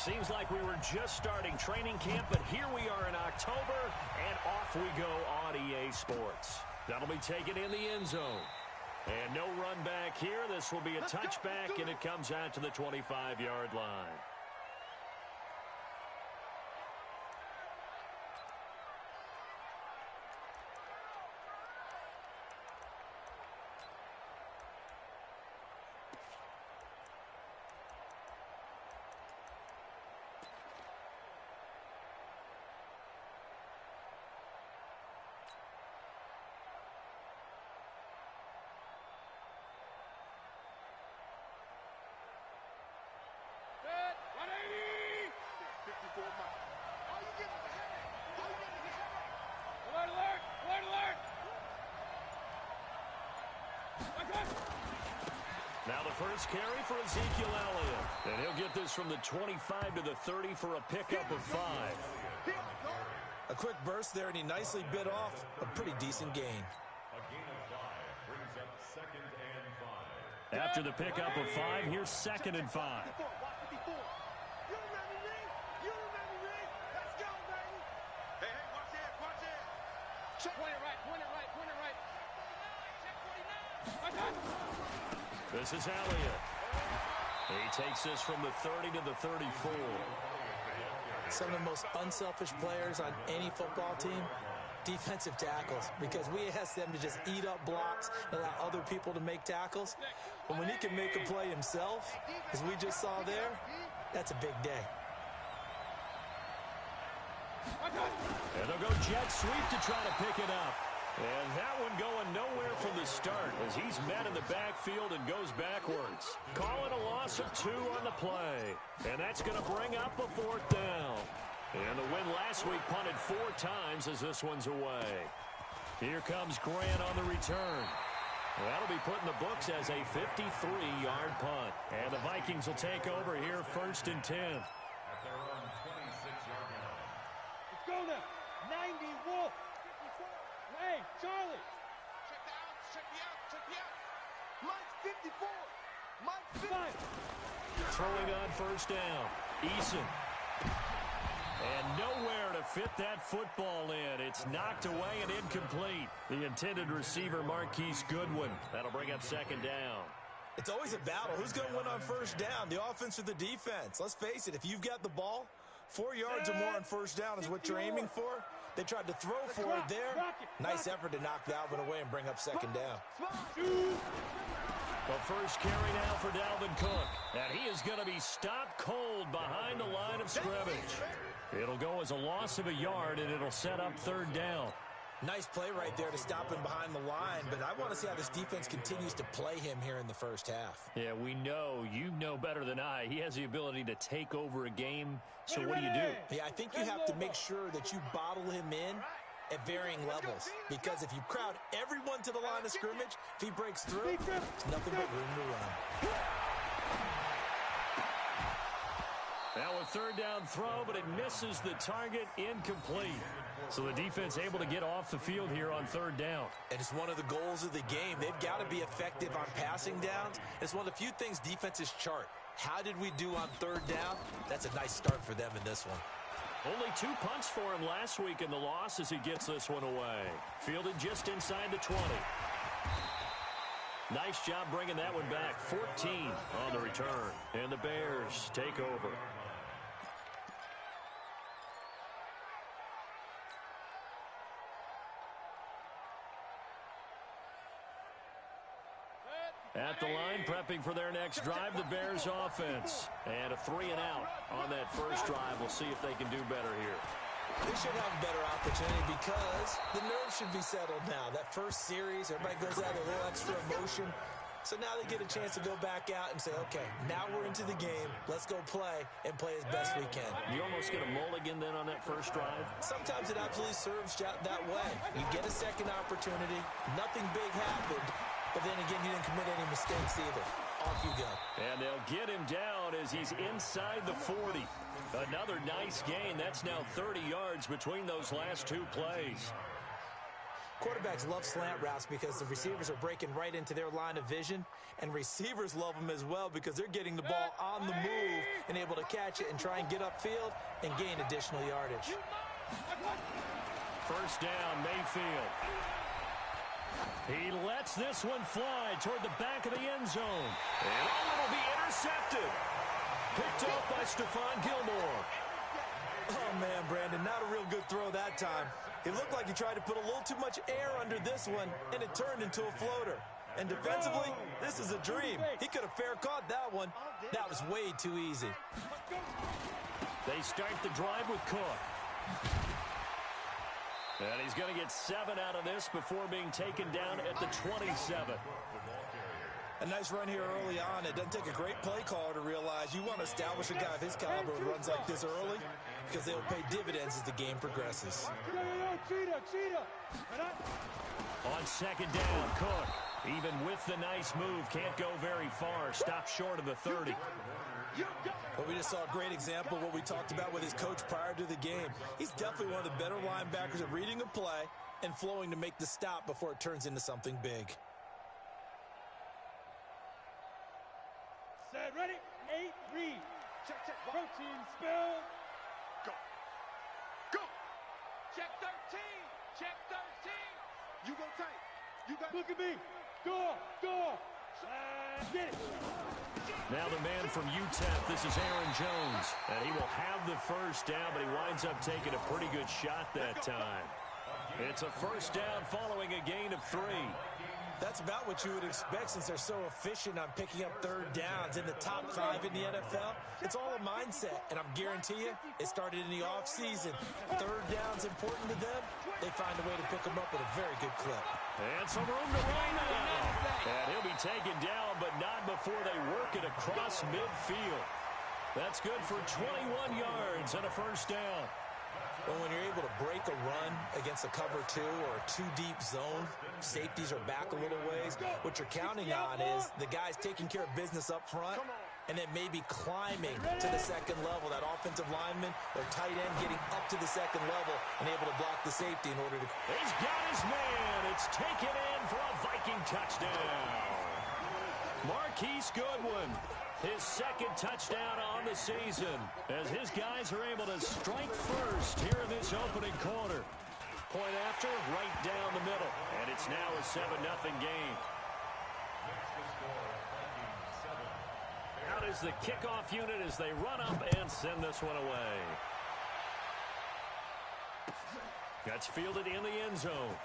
Seems like we were just starting training camp, but here we are in October, and off we go on EA Sports. That'll be taken in the end zone. And no run back here. This will be a touchback, and it comes out to the 25-yard line. Now the first carry for Ezekiel Elliott. And he'll get this from the 25 to the 30 for a pickup of 5. A quick burst there, and he nicely bit off a pretty decent gain. After the pickup of 5, here's 2nd and 5. This is Elliott. He takes this from the 30 to the 34. Some of the most unselfish players on any football team, defensive tackles, because we ask them to just eat up blocks and allow other people to make tackles. But when he can make a play himself, as we just saw there, that's a big day. And they'll go jet sweep to try to pick it up. And that one going nowhere from the start as he's met in the backfield and goes backwards. Calling a loss of 2 on the play. And that's going to bring up a 4th down. And the win last week punted 4 times as this one's away. Here comes Grant on the return. That'll be put in the books as a 53-yard punt. And the Vikings will take over here 1st and 10. At their own 26-yard line. Let's go now. 90 Wolf. Hey, Charlie. Check the out. Check me out. Check me out. Mike's 54. Mike's 50. Throwing on 1st down. Eason. And nowhere to fit that football in. It's knocked away and incomplete. The intended receiver, Marquise Goodwin. That'll bring up 2nd down. It's always a battle. Who's going to win on 1st down, the offense or the defense? Let's face it, if you've got the ball, 4 yards or more on 1st down is what you're aiming for. They tried to throw for it there. Nice effort to knock Dalvin away and bring up 2nd down. The first carry now for Dalvin Cook. And he is going to be stopped cold behind the line of scrimmage. It'll go as a loss of a yard, and it'll set up 3rd down. Nice play right there to stop him behind the line, but I want to see how this defense continues to play him here in the 1st half. Yeah, we know. You know better than I. He has the ability to take over a game, so what do you do? Yeah, I think you have to make sure that you bottle him in at varying levels, because if you crowd everyone to the line of scrimmage, if he breaks through, there's nothing but room to run. Now a 3rd down throw, but it misses the target, incomplete. So the defense able to get off the field here on 3rd down. And it's one of the goals of the game. They've got to be effective on passing downs. It's one of the few things defenses chart. How did we do on 3rd down? That's a nice start for them in this one. Only 2 punts for him last week in the loss as he gets this one away. Fielded just inside the 20. Nice job bringing that one back. 14 on the return. And the Bears take over. At the line, prepping for their next drive, the Bears offense. And a 3-and-out on that first drive. We'll see if they can do better here. They should have a better opportunity because the nerves should be settled now. That first series, everybody goes out with a little extra emotion. So now they get a chance to go back out and say, okay, now we're into the game. Let's go play and play as best we can. You almost get a mulligan then on that first drive? Sometimes it absolutely serves that way. You get a second opportunity. Nothing big happened. But then again, you didn't commit any mistakes either. Off you go. And they'll get him down as he's inside the 40. Another nice gain. That's now 30 yards between those last 2 plays. Quarterbacks love slant routes because the receivers are breaking right into their line of vision, and receivers love them as well because they're getting the ball on the move and able to catch it and try and get upfield and gain additional yardage. First down, Mayfield. He lets this one fly toward the back of the end zone. And it'll be intercepted. Picked off by Stephon Gilmore. Oh, man, Brandon, not a real good throw that time. It looked like he tried to put a little too much air under this one, and it turned into a floater. And defensively, this is a dream. He could have fair caught that one. That was way too easy. They start the drive with Cook. And he's going to get 7 out of this before being taken down at the 27. A nice run here early on. It doesn't take a great play caller to realize you want to establish a guy of his caliber who runs like this early because they'll pay dividends as the game progresses. On second down, Cook, even with the nice move, can't go very far. Stopped short of the 30. But we just saw a great example of what we talked about with his coach prior to the game. He's definitely one of the better linebackers at reading a play and flowing to make the stop before it turns into something big. Set, ready, 8, read. Check, protein spill. Go. Go. Check 13. Check 13. You go tight. You got. Look at me. Go. Get it. Now the man from UTEP, this is Aaron Jones. And he will have the first down, but he winds up taking a pretty good shot that time. It's a first down following a gain of 3. That's about what you would expect since they're so efficient on picking up third downs in the top 5 in the NFL. It's all a mindset, and I'm guarantee you, it started in the offseason. Third down's important to them. They find a way to pick them up at a very good clip. And some room to run now. And he'll be taken down, but not before they work it across midfield. That's good for 21 yards and a first down. Well, when you're able to break a run against a cover 2 or a 2-deep zone, safeties are back a little ways. What you're counting on is the guys taking care of business up front and then maybe climbing to the second level. That offensive lineman or tight end getting up to the second level and able to block the safety in order to... He's got his man. It's taken in for a Viking touchdown. Marquise Goodwin. His second touchdown on the season as his guys are able to strike first here in this opening quarter. Point after, right down the middle. And it's now a 7-0 game. Out is the kickoff unit as they run up and send this one away. That's fielded in the end zone.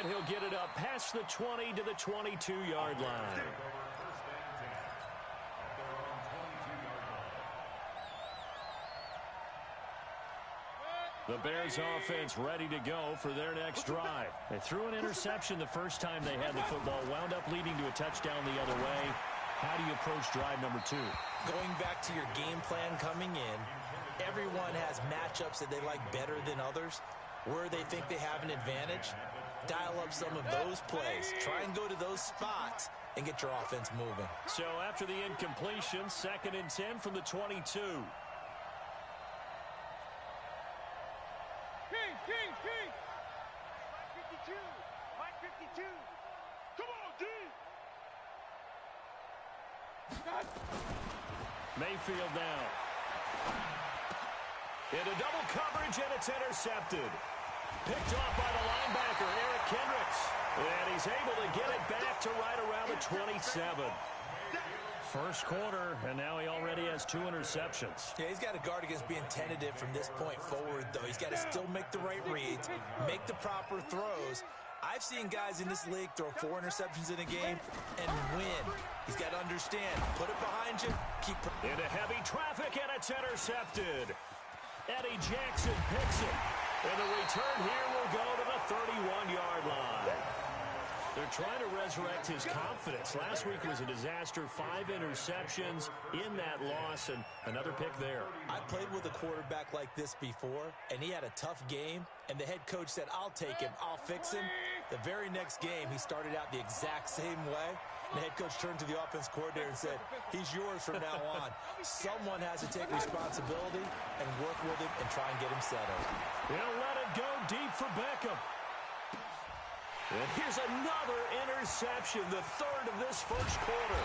And he'll get it up past the 20 to the 22-yard line. The Bears offense ready to go for their next drive. They threw an interception the first time they had the football, wound up leading to a touchdown the other way. How do you approach drive number 2? Going back to your game plan coming in, everyone has matchups that they like better than others. Where they think they have an advantage, dial up some of those plays. Try and go to those spots and get your offense moving. So after the incompletion, 2nd and 10 from the 22. King. 52. 52. Come on, D. Mayfield now. Into double coverage, and it's intercepted. Picked off by the linebacker, Eric Kendricks. And he's able to get it back to right around the 27. First quarter, and now he already has 2 interceptions. Yeah, he's got to guard against being tentative from this point forward, though. He's got to still make the right reads, make the proper throws. I've seen guys in this league throw 4 interceptions in a game and win. He's got to understand, put it behind you, keep... Into heavy traffic, and it's intercepted. Eddie Jackson picks it. And the return here will go to the 31-yard line. They're trying to resurrect his confidence. Last week was a disaster. 5 interceptions in that loss, and another pick there. I played with a quarterback like this before, and he had a tough game, and the head coach said, I'll take him, I'll fix him. The very next game, he started out the exact same way. The head coach turned to the offense coordinator and said, he's yours from now on. Someone has to take responsibility and work with him and try and get him settled. He'll let it go deep for Beckham. And here's another interception, the third of this first quarter.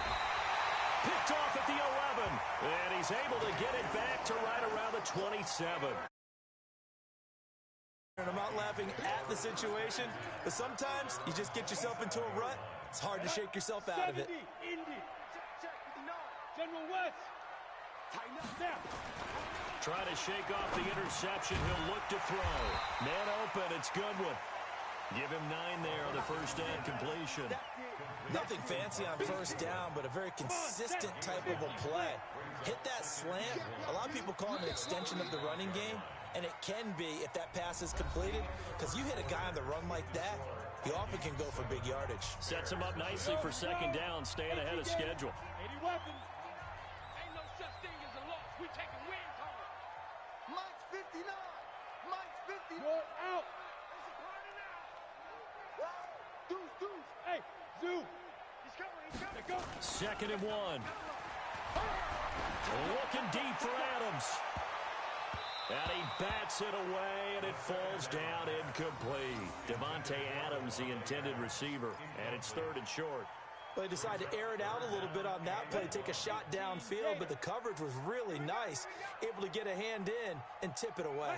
Picked off at the 11, and he's able to get it back to right around the 27. And I'm not laughing at the situation, but sometimes you just get yourself into a rut. It's hard to shake yourself out of it. Indy. General West. Tighten up now. Try to shake off the interception. He'll look to throw. Man open. It's Goodwin. Give him 9 there on the first down completion. Nothing fancy on first down, but a very consistent type of a play. Hit that slant. A lot of people call it an extension of the running game, and it can be if that pass is completed, because you hit a guy on the run like that, he often can go for big yardage. Sets him up nicely for second down, staying ahead of schedule. 80 weapons. Ain't no such thing as a loss. We taking wins home. Mike's 59. Mike's 59. You're out. Deuce. Hey, Zoo. He's coming. Second and 1. Looking deep for Adams. And he bats it away, and it falls down incomplete. Devontae Adams, the intended receiver, and it's third and short. Well, they decided to air it out a little bit on that play, take a shot downfield, but the coverage was really nice, able to get a hand in and tip it away.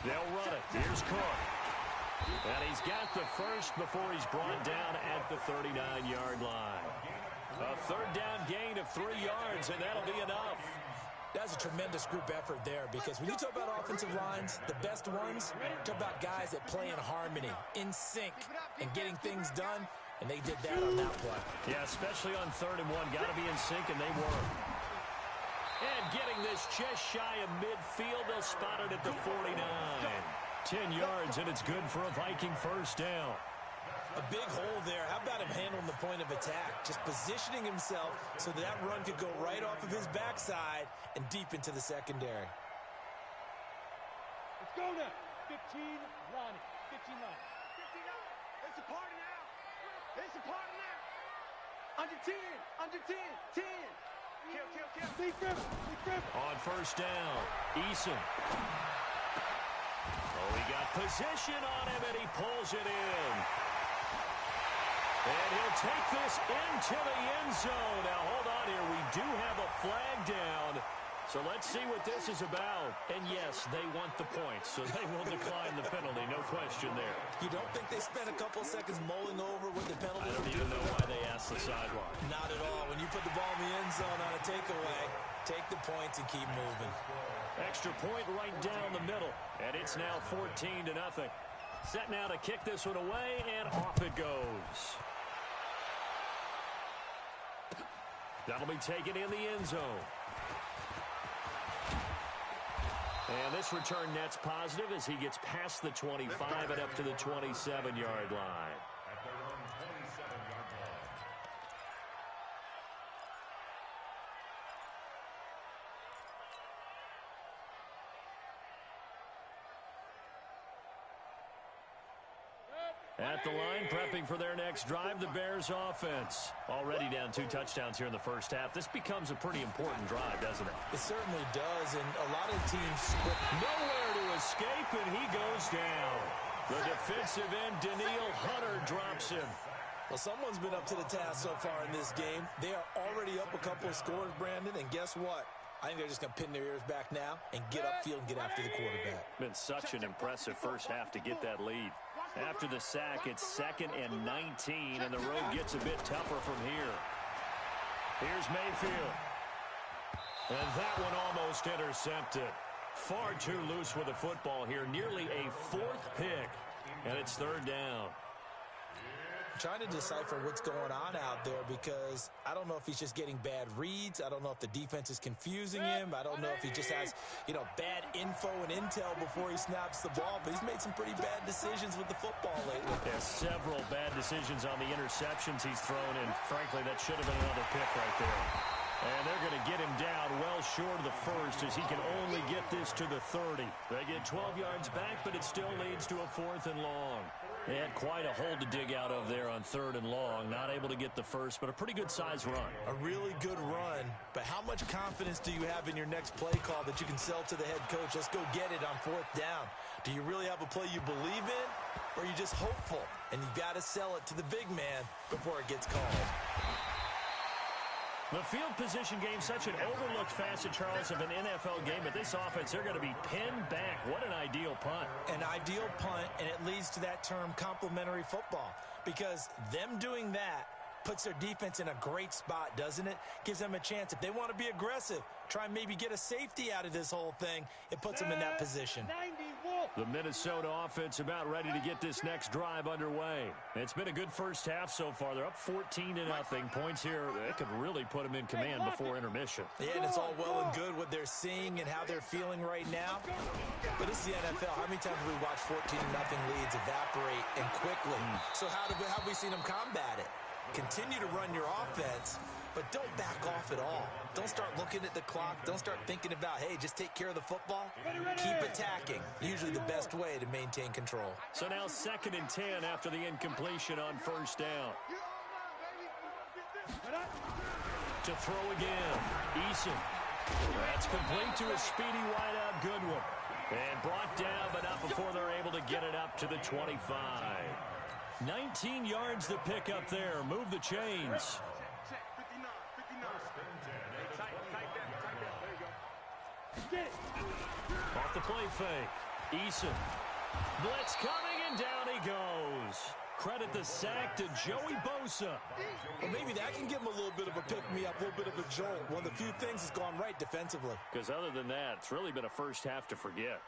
They'll run it. Here's Cook. And he's got the first before he's brought down at the 39-yard line. A third down gain of 3 yards, and that'll be enough. That's a tremendous group effort there, because when you talk about offensive lines, the best ones, talk about guys that play in harmony, in sync, and getting things done, and they did that on that play. Yeah, especially on 3rd and 1. Got to be in sync, and they were. And getting this just shy of midfield, they'll spot it at the 49. 10 yards, and it's good for a Viking first down. A big hole there. How about him handling the point of attack? Just positioning himself so that run could go right off of his backside and deep into the secondary. Let's go now. 15, Ronnie. 15 line. 59. It's a party now. It's a party now. Under 10. Under 10. 10. Kill. Lee Griffin. On first down, Eason. Oh, he got position on him, and he pulls it in. And he'll take this into the end zone. Now, hold on here. We do have a flag down. So let's see what this is about. And, yes, they want the points, so they will decline the penalty. No question there. You don't think they spent a couple seconds mulling over what the penalty I don't even know why they asked the sideline. Not at all. When you put the ball in the end zone on a takeaway, take the points and keep moving. Extra point right down the middle. And it's now 14-0. Set now to kick this one away, and off it goes. That'll be taken in the end zone. And this return net's positive as he gets past the 25 and up to the 27-yard line. At their own 27-yard line. At the line, prepping for their next drive, the Bears offense. Already down 2 touchdowns here in the first half. This becomes a pretty important drive, doesn't it? It certainly does, and a lot of teams script. Nowhere to escape, and he goes down. The defensive end, Daniil Hunter, drops him. Well, someone's been up to the task so far in this game. They are already up a couple of scores, Brandon, and guess what? I think they're just going to pin their ears back now and get upfield and get after the quarterback. Been such an impressive first half to get that lead. After the sack, it's 2nd and 19, and the road gets a bit tougher from here. Here's Mayfield. And that one almost intercepted. Far too loose with the football here. Nearly a 4th pick, and it's 3rd down. trying to decipher what's going on out there because I don't know if he's just getting bad reads. I don't know if the defense is confusing him. I don't know if he just has, bad info and intel before he snaps the ball. But he's made some pretty bad decisions with the football lately. Yeah, several bad decisions on the interceptions he's thrown, and frankly, that should have been another pick right there. And they're going to get him down well short of the first as he can only get this to the 30. They get 12 yards back, but it still leads to a 4th and long. They had quite a hole to dig out of there on 3rd and long. Not able to get the first, but a pretty good-sized run. A really good run, but how much confidence do you have in your next play call that you can sell to the head coach? Let's go get it on 4th down. Do you really have a play you believe in, or are you just hopeful? And you got to sell it to the big man before it gets called. The field position game, such an overlooked facet, Charles, of an NFL game. But this offense, they're going to be pinned back. What an ideal punt. An ideal punt, and it leads to that term complementary football. Because them doing that puts their defense in a great spot, doesn't it? Gives them a chance. If they want to be aggressive, try and maybe get a safety out of this whole thing, it puts them in that position. The Minnesota offense about ready to get this next drive underway. It's been a good first half so far. They're up 14-0. Points here, they could really put them in command before intermission. Yeah, and it's all well and good what they're seeing and how they're feeling right now. But this is the NFL. How many times have we watched 14-0 leads evaporate and quickly? So how have we seen them combat it? Continue to run your offense, but don't back off at all. Don't start looking at the clock. Don't start thinking about, hey, just take care of the football. Keep attacking. Usually the best way to maintain control. So now 2nd and 10 after the incompletion on 1st down. To throw again. Eason. That's complete to a speedy wideout Goodwin. And brought down, but not before they're able to get it up to the 25. 19 yards to pick up there. Move the chains. Off the play fake. Eason. Blitz coming, and down he goes. Credit the sack to Joey Bosa. Well, maybe that can give him a little bit of a pick-me-up, a little bit of a jolt. One of the few things that's gone right defensively. Because other than that, it's really been a first half to forget.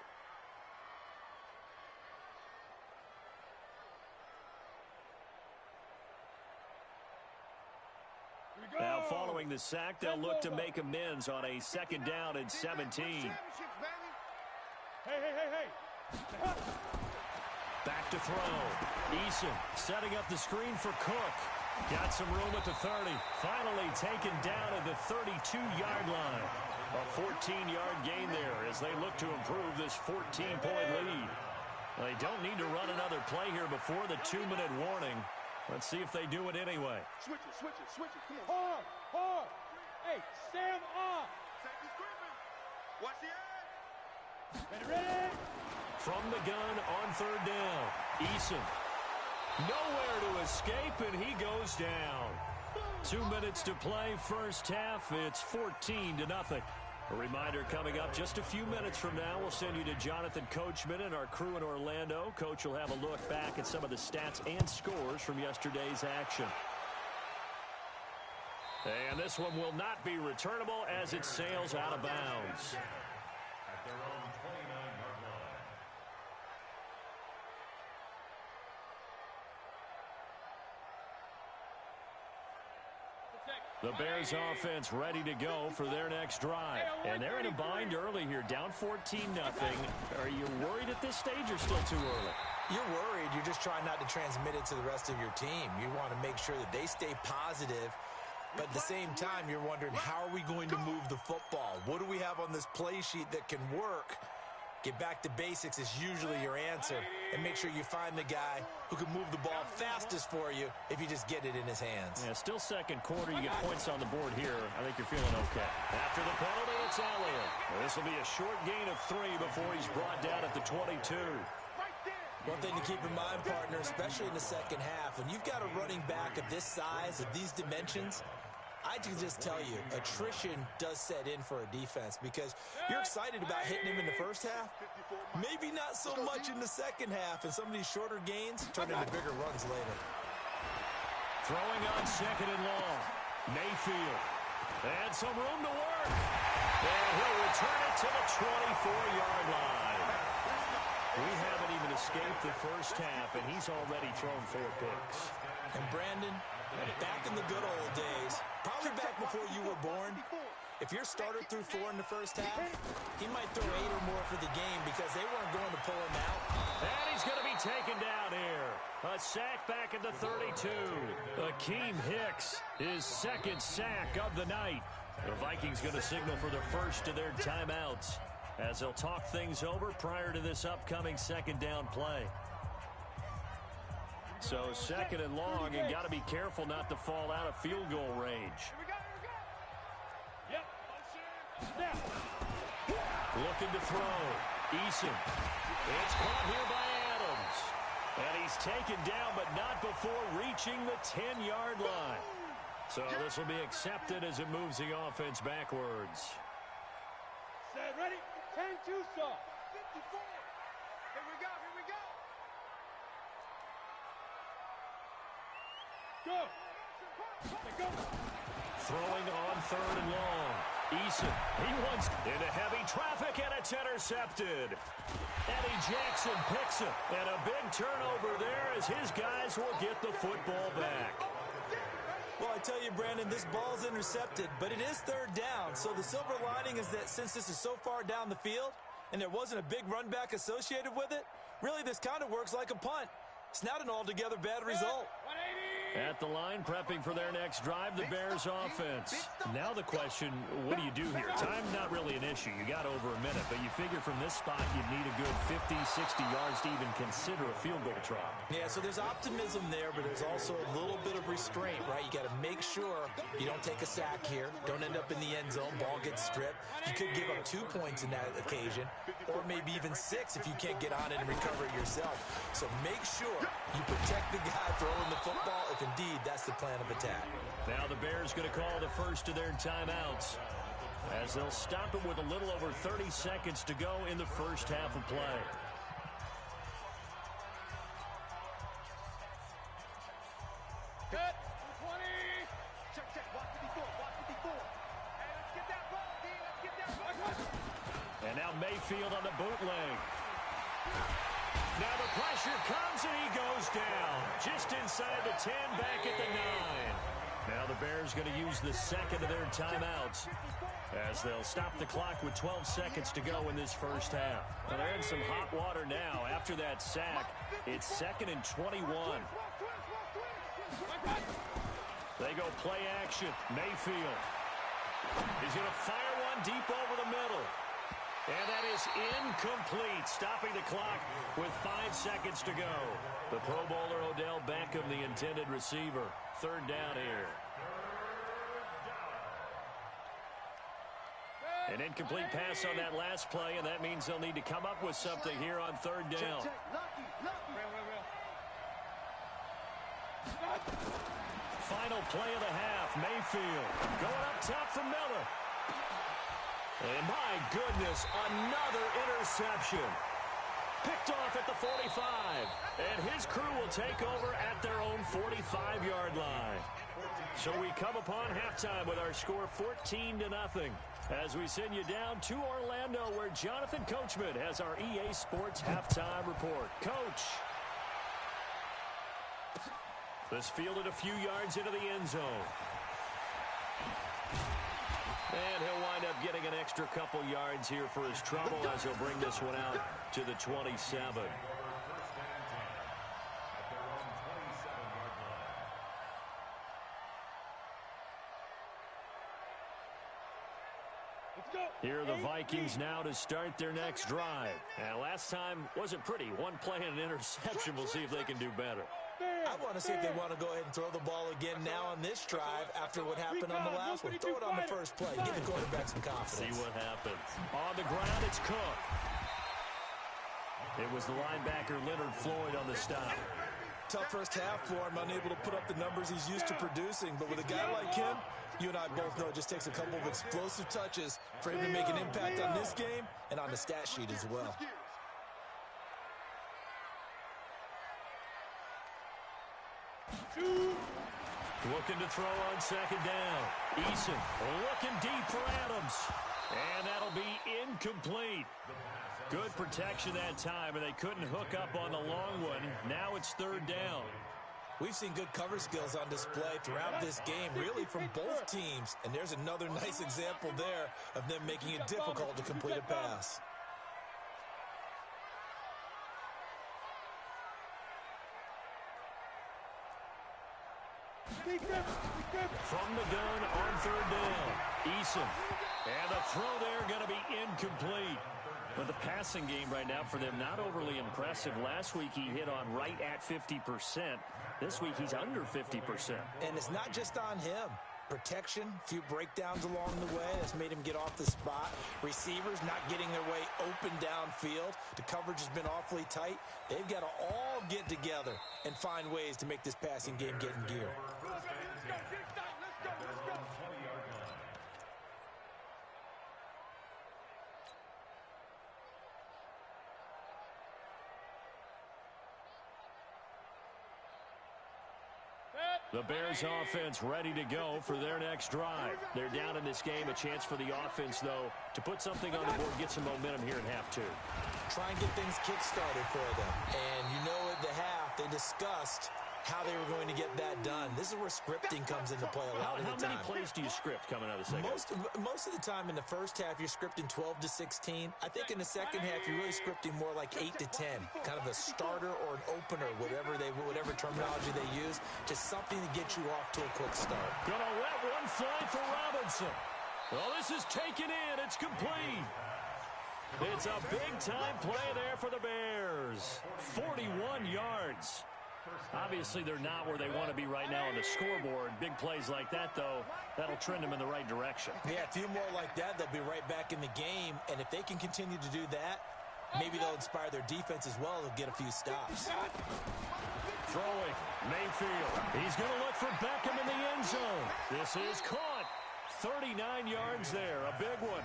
Now following the sack, they'll look to make amends on a 2nd down and 17. Hey. Back to throw. Eason setting up the screen for Cook. Got some room at the 30. Finally taken down at the 32-yard line. A 14-yard gain there as they look to improve this 14-point lead. They don't need to run another play here before the 2-minute warning. Let's see if they do it anyway. Switch it. Come on. Hard. Hey, Sam off. Watch the edge. Ready. From the gun on 3rd down. Eason. Nowhere to escape, and he goes down. 2 minutes to play, first half. It's 14-0. A reminder coming up just a few minutes from now. We'll send you to Jonathan Coachman and our crew in Orlando. Coach will have a look back at some of the stats and scores from yesterday's action. And this one will not be returnable as it sails out of bounds. At their own 29-yard line. The Bears offense ready to go for their next drive. And they're in a bind early here, down 14-0. Are you worried at this stage or still too early? You're worried. You're just trying not to transmit it to the rest of your team. You want to make sure that they stay positive. But at the same time, you're wondering, how are we going to move the football? What do we have on this play sheet that can work? Get back to basics is usually your answer. And make sure you find the guy who can move the ball fastest for you if you just get it in his hands. Yeah, still second quarter. You get points on the board here. I think you're feeling okay. After the penalty, it's Elliott. This will be a short gain of 3 before he's brought down at the 22. One thing to keep in mind, partner, especially in the second half, when you've got a running back of this size, of these dimensions, I can just tell you, attrition does set in for a defense because you're excited about hitting him in the first half. Maybe not so much in the second half, and some of these shorter gains turn into bigger runs later. Throwing on 2nd and long. Mayfield. And some room to work. And he'll return it to the 24-yard line. We haven't even escaped the first half, and he's already thrown 4 picks. And Brandon, back in the good old days, probably back before you were born, if your starter threw 4 in the first half, he might throw 8 or more for the game because they weren't going to pull him out. And he's going to be taken down here. A sack back at the 32. Akeem Hicks, his second sack of the night. The Vikings going to signal for the first of their timeouts as they'll talk things over prior to this upcoming second down play. So second and long, and got to be careful not to fall out of field goal range. Looking to throw. Eason. It's caught here by Adams. And he's taken down, but not before reaching the 10-yard line. So this will be accepted as it moves the offense backwards. Set, ready, 10-2, sir. 54. Here we go, here we go. Go. Go. Throwing on third and long. Eason, he wants into heavy traffic, and it's intercepted. Eddie Jackson picks it, and a big turnover there as his guys will get the football back. Well, I tell you, Brandon, this ball's intercepted, but it is third down. So the silver lining is that since this is so far down the field and there wasn't a big run back associated with it, really this kind of works like a punt. It's not an altogether bad result. At the line, prepping for their next drive, the Bears offense. Now the question, what do you do here? Time not really an issue. You got over a minute, but you figure from this spot you'd need a good 50, 60 yards to even consider a field goal try. Yeah, so there's optimism there, but there's also a little bit of restraint, right? You got to make sure you don't take a sack here, don't end up in the end zone, ball gets stripped. You could give up 2 points in that occasion, or maybe even 6 if you can't get on it and recover it yourself. So make sure you protect the guy throwing the football if indeed that's the plan of attack. Now the Bears going to call the first of their timeouts as they'll stop it with a little over 30 seconds to go in the first half of play. Good. 20. Check, check. Watch 54. Watch 54. Hey, let's get that ball, D. Let's get that ball. And now Mayfield on the bootleg. Now the pressure comes and he goes down. Just inside the 10, back at the 9. Now the Bears going to use the second of their timeouts as they'll stop the clock with 12 seconds to go in this first half. Well, they're in some hot water now. After that sack, it's 2nd and 21. They go play action. Mayfield. He's going to fire one deep over the middle. And that is incomplete, stopping the clock with 5 seconds to go. The Pro Bowler Odell Beckham, the intended receiver. Third down here. An incomplete pass on that last play, and that means they'll need to come up with something here on third down. Final play of the half, Mayfield going up top for Miller. And my goodness, another interception. Picked off at the 45. And his crew will take over at their own 45-yard line. So we come upon halftime with our score 14-0 as we send you down to Orlando where Jonathan Coachman has our EA Sports halftime report. Coach. This fielded a few yards into the end zone. And he'll wind up getting an extra couple yards here for his trouble as he'll bring this one out to the 27. Here are the Vikings now to start their next drive. And last time wasn't pretty. One play and an interception. We'll see if they can do better. I want to see if they want to go ahead and throw the ball again now on this drive after what happened on the last one. Throw it on the first play. Give the quarterback some confidence. See what happens. On the ground, it's Cook. It was the linebacker Leonard Floyd on the stop. Tough first half for him, unable to put up the numbers he's used to producing. But with a guy like him, you and I both know it just takes a couple of explosive touches for him to make an impact on this game and on the stat sheet as well. Looking to throw on second down. Eason looking deep for Adams. And that'll be incomplete. Good protection that time, and they couldn't hook up on the long one. Now it's third down. We've seen good cover skills on display throughout this game, really from both teams. And there's another nice example there of them making it difficult to complete a pass. From the gun on third down, Eason. And the throw there going to be incomplete. But the passing game right now for them, not overly impressive. Last week he hit on right at 50%. This week he's under 50%. And it's not just on him. Protection, a few breakdowns along the way. That's made him get off the spot. Receivers not getting their way open downfield. The coverage has been awfully tight. They've got to all get together and find ways to make this passing game get in gear. The Bears offense ready to go for their next drive. They're down in this game. A chance for the offense, though, to put something on the board, get some momentum here in half two. Try and get things kick-started for them. And you know at the half, they discussed how they were going to get that done. This is where scripting comes into play a lot of the time. How many plays do you script coming out of the second? Most of the time in the first half, you're scripting 12 to 16. I think in the second half, you're really scripting more like 8 to 10. Kind of a starter or an opener, whatever terminology they use. Just something to get you off to a quick start. Gonna let one fly for Robinson. Well, this is taken in. It's complete. It's a big-time play there for the Bears. 41 yards. Obviously, they're not where they want to be right now on the scoreboard. Big plays like that, though, that'll trend them in the right direction. Yeah, a few more like that, they'll be right back in the game. And if they can continue to do that, maybe they'll inspire their defense as well. They'll get a few stops. Throwing, Mayfield. He's going to look for Beckham in the end zone. This is caught. 39 yards there, a big one.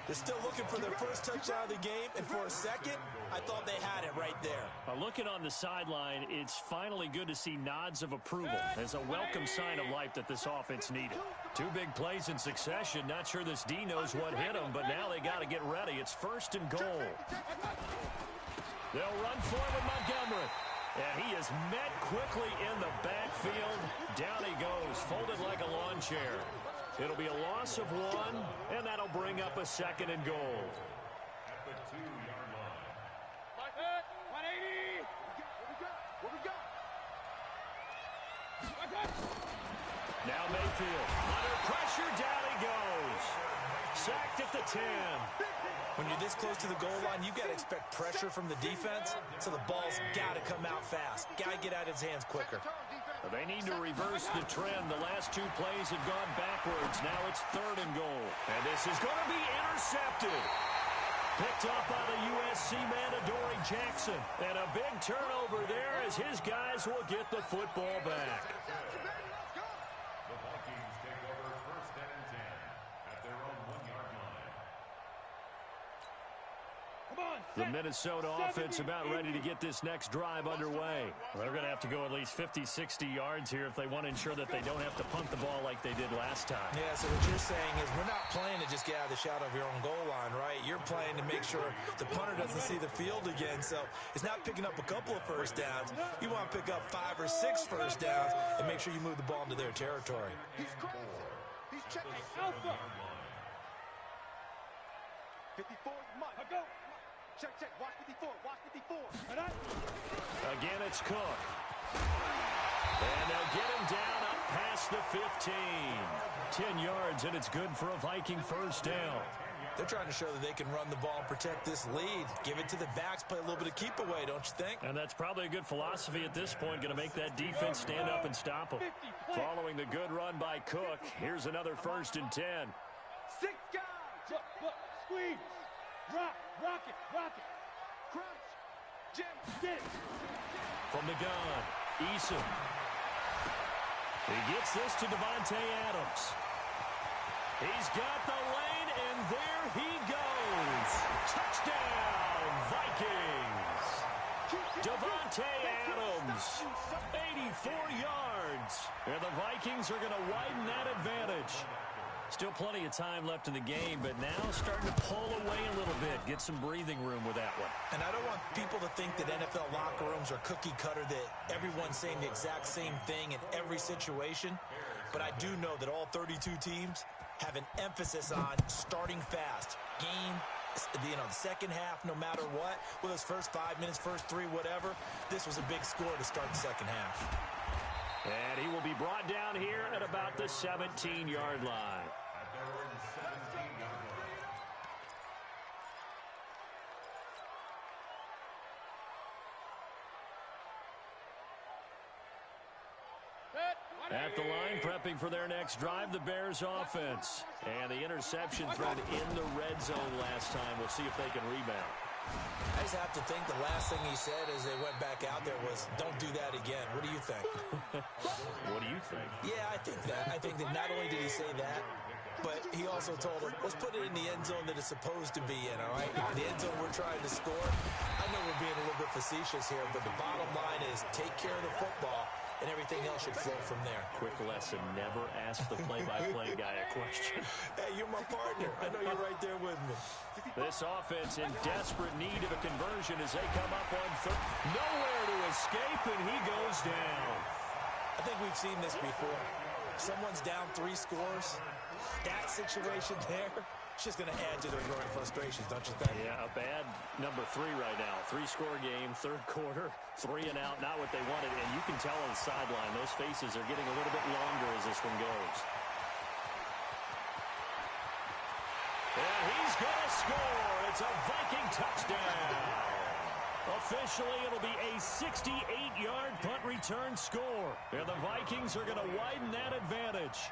They're still looking for their first touchdown of the game, and for a second, I thought they had it right there. Looking on the sideline, it's finally good to see nods of approval as a welcome sign of life that this offense needed. Two big plays in succession. Not sure this D knows what hit him, but now they got to get ready. It's first and goal. They'll run for it with Montgomery. And he is met quickly in the backfield. Down he goes, folded like a lawn chair. It'll be a loss of one, and that'll bring up a second and goal. At the 2-yard line. 180. What we got? Now Mayfield, under pressure, down he goes. Sacked at the 10. When you're this close to the goal line, you've got to expect pressure from the defense, so the ball's got to come out fast. Got to get out of his hands quicker. They need to reverse the trend. The last two plays have gone backwards. Now it's third and goal. And this is going to be intercepted. Picked up by the USC man, Adoree Jackson. And a big turnover there as his guys will get the football back. The Vikings take over first and 10 at their own 1-yard line. The Minnesota offense about ready to get this next drive underway. They're going to have to go at least 50, 60 yards here if they want to ensure that they don't have to punt the ball like they did last time. Yeah, so what you're saying is we're not playing to just get out of the shadow of your own goal line, right? You're playing to make sure the punter doesn't see the field again. So it's not picking up a couple of first downs. You want to pick up 5 or 6 first downs and make sure you move the ball into their territory. He's crazy. He's checking alpha. 54 Mike. Go. Check. Watch 54. Watch 54. Again, it's Cook. And they'll get him down up past the 15. 10 yards, and it's good for a Viking first down. They're trying to show that they can run the ball and protect this lead. Give it to the backs, play a little bit of keep away, don't you think? And that's probably a good philosophy at this point, going to make that defense stand up and stop them. Following the good run by Cook, here's another first and 10. 6 guys. Look. Squeeze. Rock it. Crunch. Jim. Get it. From the gun, Eason. He gets this to Davante Adams. He's got the lane, and there he goes. Touchdown, Vikings. Davante Adams, 84 yards. And the Vikings are going to widen that advantage. Still plenty of time left in the game, but now starting to pull away a little bit. Get some breathing room with that one. And I don't want people to think that NFL locker rooms are cookie cutter, that everyone's saying the exact same thing in every situation. But I do know that all 32 teams have an emphasis on starting fast. Game, the second half, no matter what, with those first 5 minutes, first 3, whatever, this was a big score to start the second half. And he will be brought down here at about the 17-yard line. At the line, prepping for their next drive, the Bears offense. And the interception thrown in the red zone last time. We'll see if they can rebound. I just have to think the last thing he said as they went back out there was, don't do that again. What do you think? What do you think? Yeah, I think that. I think that not only did he say that, but he also told him, let's put it in the end zone that it's supposed to be in, all right? The end zone we're trying to score. I know we're being a little bit facetious here, but the bottom line is take care of the football, and everything else should flow from there. Quick lesson, never ask the play-by-play guy a question. Hey, you're my partner. I know you're right there with me. This offense in desperate need of a conversion as they come up on third. Nowhere to escape, and he goes down. I think we've seen this before. Someone's down 3 scores. That situation there, it's just going to add to their growing frustrations, don't you think? Yeah, a bad number 3 right now. 3-score game, third quarter, 3 and out, not what they wanted. And you can tell on the sideline, those faces are getting a little bit longer as this one goes. And he's going to score. It's a Viking touchdown. Officially, it'll be a 68-yard punt return score. And the Vikings are going to widen that advantage.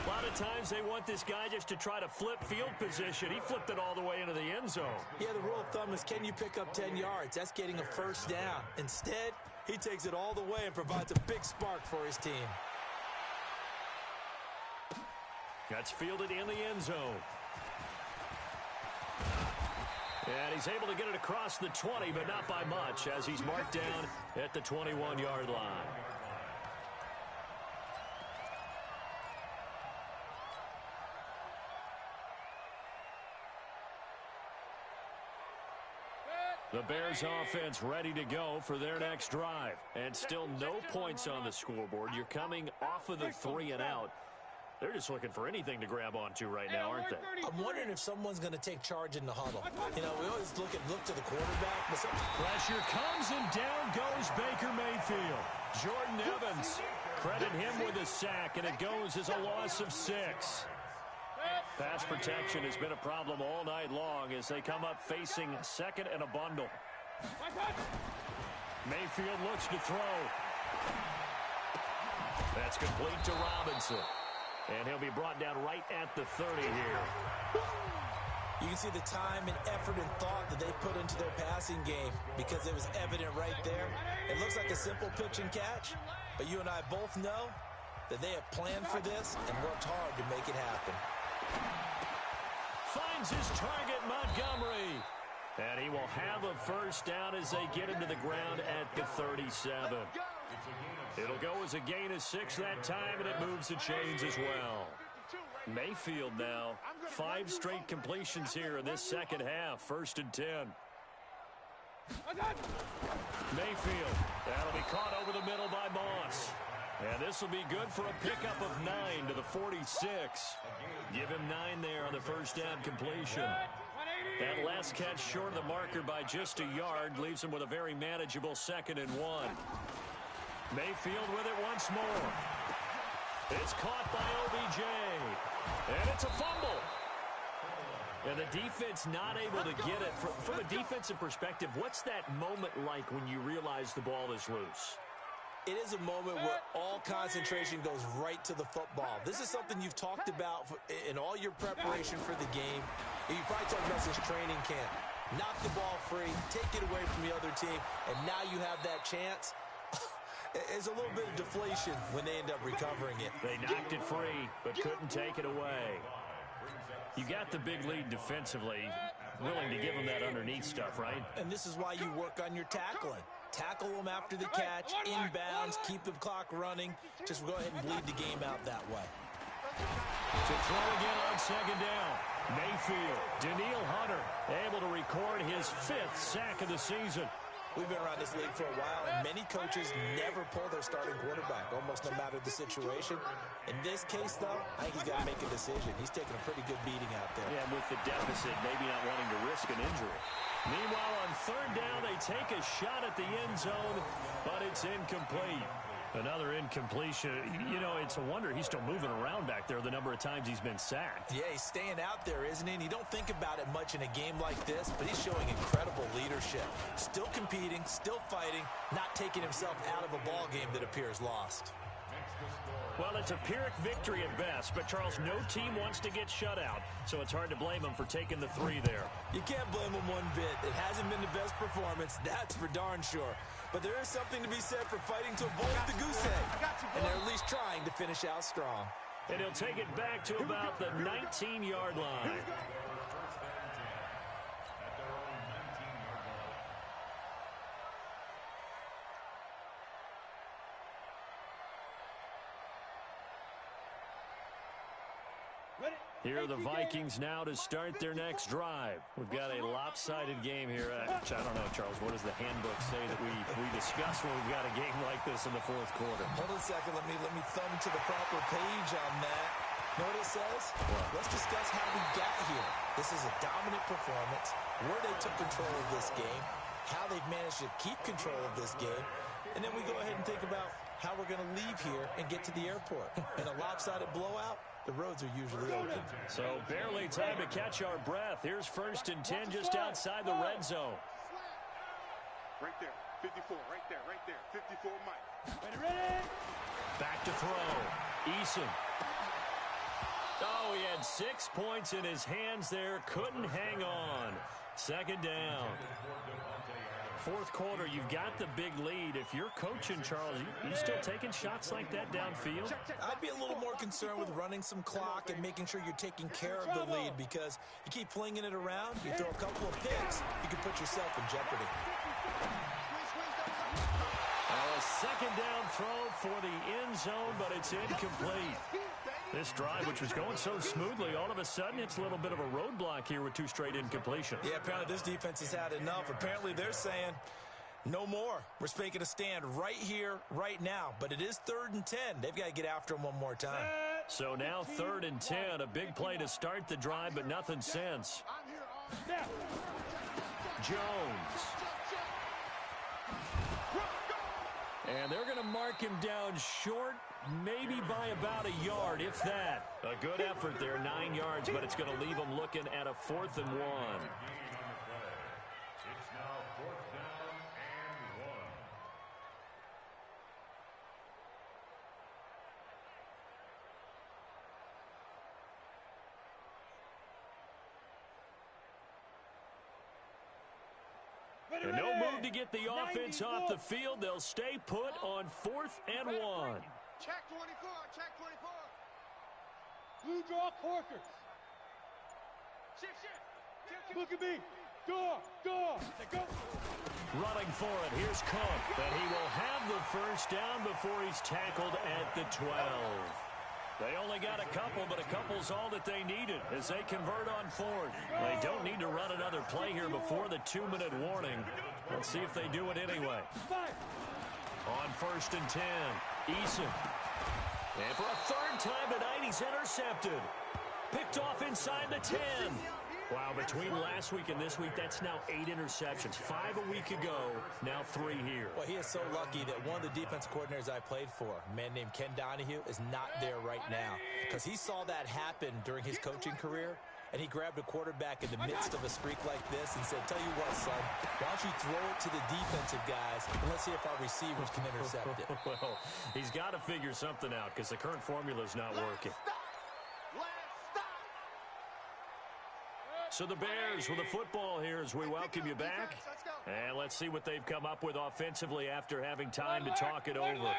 A lot of times they want this guy just to try to flip field position. He flipped it all the way into the end zone. Yeah, the rule of thumb is, can you pick up 10 yards? That's getting a first down. Instead, he takes it all the way and provides a big spark for his team. That's fielded in the end zone. And he's able to get it across the 20, but not by much, as he's marked down at the 21-yard line. The Bears offense ready to go for their next drive. And still no points on the scoreboard. You're coming off of the 3 and out. They're just looking for anything to grab onto right now, aren't they? I'm wondering if someone's going to take charge in the huddle. You know, we always look to the quarterback. But pressure comes and down goes Baker Mayfield. Jordan Evans, credit him with a sack, and it goes as a loss of 6. Pass protection has been a problem all night long as they come up facing second and a bundle. Mayfield looks to throw. That's complete to Robinson. And he'll be brought down right at the 30 here. You can see the time and effort and thought that they put into their passing game because it was evident right there. It looks like a simple pitch and catch, but you and I both know that they have planned for this and worked hard to make it happen. Finds his target, Montgomery. And he will have a first down as they get him to the ground at the 37. It'll go as a gain of 6 that time, and it moves the chains as well. Mayfield now, 5 straight completions here in this second half. 1st and 10. Mayfield, that'll be caught over the middle by Moss. And this will be good for a pickup of 9 to the 46. Give him 9 there on the first down completion. That last catch short of the marker by just a yard leaves him with a very manageable 2nd and 1. Mayfield with it once more. It's caught by OBJ. And it's a fumble. And the defense not able to get it. From a defensive perspective, what's that moment like when you realize the ball is loose? It is a moment where all concentration goes right to the football. This is something you've talked about in all your preparation for the game. You probably talked about this training camp. Knock the ball free, take it away from the other team, and now you have that chance. It's a little bit of deflation when they end up recovering it. They knocked it free, but couldn't take it away. You got the big lead defensively, willing to give them that underneath stuff, right? And this is why you work on your tackling. Tackle them after the catch, inbounds, keep the clock running. Just go ahead and bleed the game out that way. To throw again on second down. Mayfield, Danielle Hunter, able to record his 5th sack of the season. We've been around this league for a while, and many coaches never pull their starting quarterback, almost no matter the situation. In this case, though, I think he's got to make a decision. He's taking a pretty good beating out there. Yeah, with the deficit, maybe not wanting to risk an injury. Meanwhile, on third down, they take a shot at the end zone, but it's incomplete. Another incompletion. You know, it's a wonder he's still moving around back there the number of times he's been sacked. Yeah, he's staying out there, isn't he? And you don't think about it much in a game like this, but he's showing incredible leadership. Still competing, still fighting, not taking himself out of a ball game that appears lost. Well, it's a Pyrrhic victory at best, but Charles, no team wants to get shut out, so it's hard to blame him for taking the 3 there. You can't blame him one bit. It hasn't been the best performance, that's for darn sure. But there is something to be said for fighting to avoid the goose egg, and they're at least trying to finish out strong. And he'll take it back to about the 19-yard line. Here are the Vikings now to start their next drive. We've got a lopsided game here. I don't know, Charles, what does the handbook say that we discuss when we've got a game like this in the 4th quarter? Hold on a second. Let me thumb to the proper page on that. Know what it says? What? Let's discuss how we got here. This is a dominant performance, where they took control of this game, how they've managed to keep control of this game, and then we go ahead and think about how we're going to leave here and get to the airport. In a lopsided blowout, the roads are usually open. So barely time to catch our breath. Here's 1st and 10 just outside the red zone. Right there, 54, right there, 54, Mike. Ready? Back to throw. Eason. Oh, he had 6 points in his hands there. Couldn't hang on. 2nd down. 4th quarter, you've got the big lead. If you're coaching, Charles, you still taking shots like that downfield? I'd be a little more concerned with running some clock and making sure you're taking care of the lead, because you keep flinging it around, you throw a couple of picks, you can put yourself in jeopardy. A 2nd down throw for the end zone, but it's incomplete. This drive, which was going so smoothly, all of a sudden it's a little bit of a roadblock here with 2 straight incompletions. Yeah, apparently this defense has had enough. Apparently they're saying, no more. We're making a stand right here, right now. But it is 3rd and 10. They've got to get after him one more time. So now 3rd and 10. A big play to start the drive, but nothing since. Jones. And they're going to mark him down short, maybe by about a yard, if that. A good effort there, 9 yards, but it's going to leave them looking at a 4th and 1. It's now 4th down and 1. And no move to get the offense off the field. They'll stay put on 4th and 1. Check 24, check 24. Blue draw corkers. Shift. Look at me. Door. Let go. Running for it. Here's Cook. And he will have the 1st down before he's tackled at the 12. They only got a couple, but a couple's all that they needed as they convert on 4th. They don't need to run another play here before the 2-minute warning. Let's see if they do it anyway. On 1st and 10, Eason. And for a 3rd time tonight, he's intercepted. Picked off inside the 10. Wow, between last week and this week, that's now 8 interceptions. 5 a week ago, now 3 here. Well, he is so lucky that one of the defense coordinators I played for, a man named Ken Donahue, is not there right now. Because he saw that happen during his coaching career, and he grabbed a quarterback in the midst of a streak like this and said, tell you what, son, why don't you throw it to the defensive guys, and let's see if our receivers can intercept it. Well, he's got to figure something out because the current formula is not working. So the Bears with the football here as we welcome you back. And let's see what they've come up with offensively after having time to talk it over.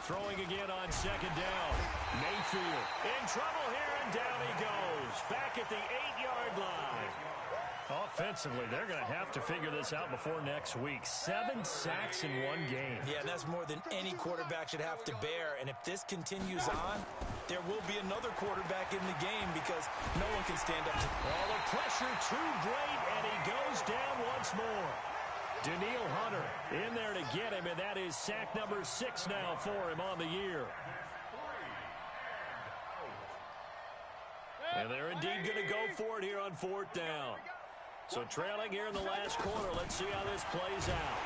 throwing again on second down. Mayfield in trouble here, and down he goes. Back at the 8-yard line. Offensively, they're going to have to figure this out before next week. 7 sacks in one game. Yeah, and that's more than any quarterback should have to bear. And if this continues on, there will be another quarterback in the game because no one can stand up to him. Well, the pressure too great, and he goes down once more. Daniil Hunter in there to get him, and that is sack number 6 now for him on the year. And they're indeed going to go for it here on 4th down. So trailing here in the last quarter. Let's see how this plays out.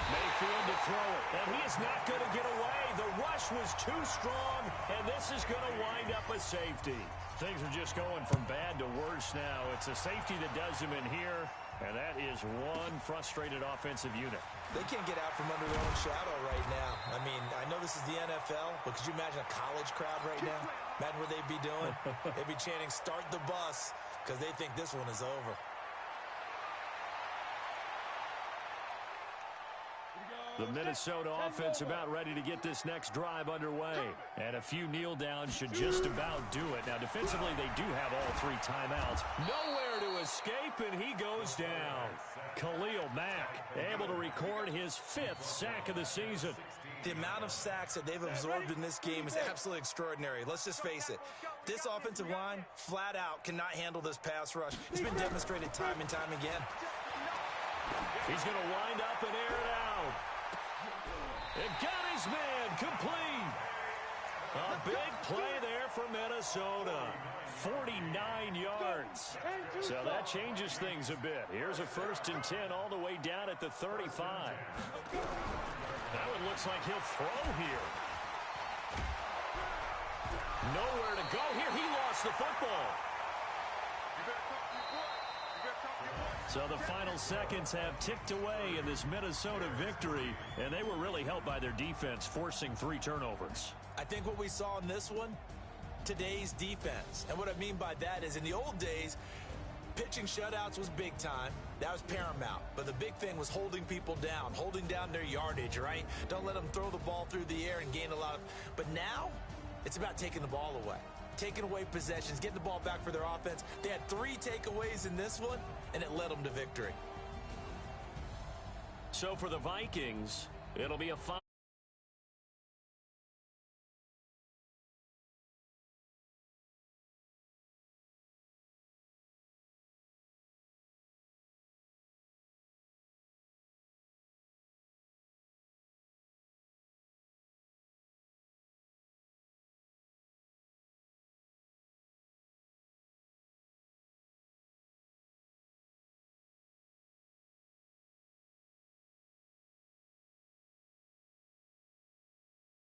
Mayfield to throw it, and he is not going to get away. The rush was too strong, and this is going to wind up a safety. Things are just going from bad to worse now. It's a safety that does him in here, and that is one frustrated offensive unit. They can't get out from under their own shadow right now. I mean, I know this is the NFL, but could you imagine a college crowd right now? Imagine what they'd be doing. They'd be chanting, "Start the bus," because they think this one is over. The Minnesota offense about ready to get this next drive underway. And a few kneel downs should just about do it. Now, defensively, they do have all 3 timeouts. Nowhere to escape, and he goes down. Khalil Mack able to record his 5th sack of the season. The amount of sacks that they've absorbed in this game is absolutely extraordinary. Let's just face it. This offensive line, flat out, cannot handle this pass rush. It's been demonstrated time and time again. He's going to wind up and air it out. It got his man complete. A big play there for Minnesota. 49 yards. So that changes things a bit. Here's a 1st and 10 all the way down at the 35. That one looks like he'll throw here. Nowhere to go here. He lost the football. So the final seconds have ticked away in this Minnesota victory, and they were really helped by their defense, forcing 3 turnovers. I think what we saw in this one, today's defense. And what I mean by that is in the old days, pitching shutouts was big time. That was paramount. But the big thing was holding people down, holding down their yardage, right? Don't let them throw the ball through the air and gain a lot of... But now, it's about taking the ball away. Taking away possessions, getting the ball back for their offense. They had 3 takeaways in this one, and it led them to victory. So for the Vikings, it'll be a